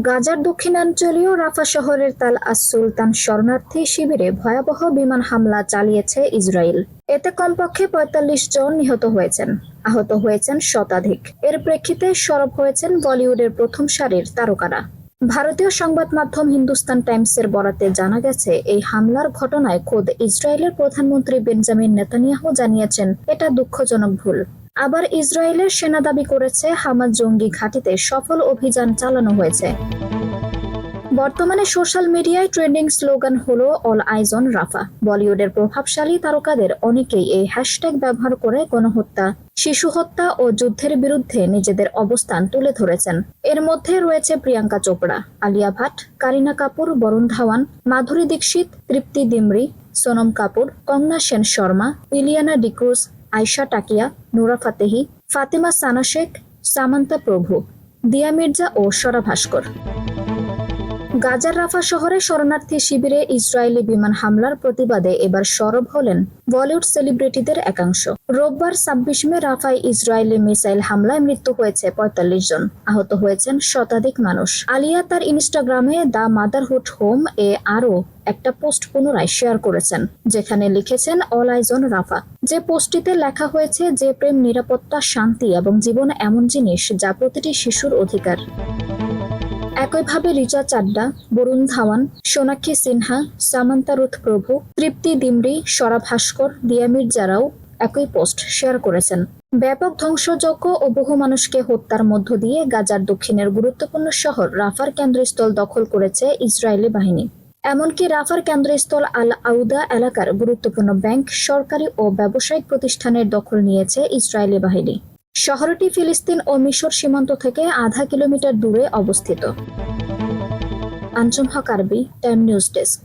গাজার দক্ষিণাঞ্চলীয় রাফা শহরের তাল আস সুলতান শরণার্থী শিবিরে ভয়াবহ বিমান হামলা চালিয়েছে ইসরায়েল। এতে কমপক্ষে ৪৫ জন নিহত হয়েছেন, আহত হয়েছেন শতাধিক। এর প্রেক্ষিতে সরব হয়েছেন বলিউডের প্রথম সারির তারকারা। ভারতীয় সংবাদ মাধ্যম হিন্দুস্তান টাইমসের বরাতে জানা গেছে, এই হামলার ঘটনায় খোদ ইসরায়েলের প্রধানমন্ত্রী বেঞ্জামিন নেতানিয়াহু জানিয়েছেন এটা দুঃখজনক ভুল। আবার ইসরায়েলের সেনা দাবি করেছে হামাস জঙ্গি ঘাঁটিতে সফল অভিযান চালানো হয়েছে। বর্তমানে সোশ্যাল মিডিয়ায় ট্রেন্ডিং স্লোগান হলো অল আইজ অন রাফা। বলিউডের প্রভাবশালী তারকাদের অনেকেই এই হ্যাশট্যাগ ব্যবহার করে গণহত্যা, শিশু হত্যা ও যুদ্ধের বিরুদ্ধে নিজেদের অবস্থান তুলে ধরেছেন। এর মধ্যে রয়েছে প্রিয়াঙ্কা চোপড়া, আলিয়া ভাট, কারিনা কাপুর, বরুণ ধাওয়ান, মাধুরী দীক্ষিত, তৃপ্তি দিমরি, সোনম কাপুর, কঙ্গনা সেন শর্মা, ইলিয়ানা ডিক্রুজ, আয়শা টাকিয়া, নুরা ফাতেহি, ফাতিমা সানা শেখ, সামান্তা প্রভু, দিয়া মির্জা ও স্বরা ভাস্কর। গাজার রাফা শহরে শরণার্থী শিবিরে ইসরায়েলি বিমান হামলার প্রতিবাদে এবার সরব হলেন বলিউড সেলিব্রিটিদের একাংশ। রোববার ২৬ মে রাফায় ইসরায়েলি মিসাইল হামলায় মৃত্যু হয়েছে ৪৫ জন, আহত হয়েছেন শতাধিক মানুষ। আলিয়া তার ইনস্টাগ্রামে দ্য মাদারহুড হোম এ আরও একটা পোস্ট পুনরায় শেয়ার করেছেন, যেখানে লিখেছেন অল আইজ অন রাফা। যে পোস্টটিতে লেখা হয়েছে যে প্রেম, নিরাপত্তা, শান্তি এবং জীবন এমন জিনিস যা প্রতিটি শিশুর অধিকার। একইভাবে রিচা চাড্ডা, বরুণ ধাওয়ান, সোনাক্ষী সিনহা, সামান্তা রুথ প্রভু, তৃপ্তি দিমরি, স্বরা ভাস্কর, দিয়া মির্জারাও একই পোস্ট শেয়ার করেছেন। ব্যাপক ধ্বংসযজ্ঞ ও বহু মানুষকে হত্যার মধ্য দিয়ে গাজার দক্ষিণের গুরুত্বপূর্ণ শহর রাফার কেন্দ্রস্থল দখল করেছে ইসরায়েলি বাহিনী। এমনকি রাফার কেন্দ্রস্থল আল আউদা এলাকার গুরুত্বপূর্ণ ব্যাংক, সরকারি ও ব্যবসায়িক প্রতিষ্ঠানের দখল নিয়েছে ইসরায়েলি বাহিনী। শহরটি ফিলিস্তিন ও মিশর সীমান্ত থেকে আধা কিলোমিটার দূরে অবস্থিত। আঞ্জুম হক আরবি, টাইম নিউজ ডেস্ক।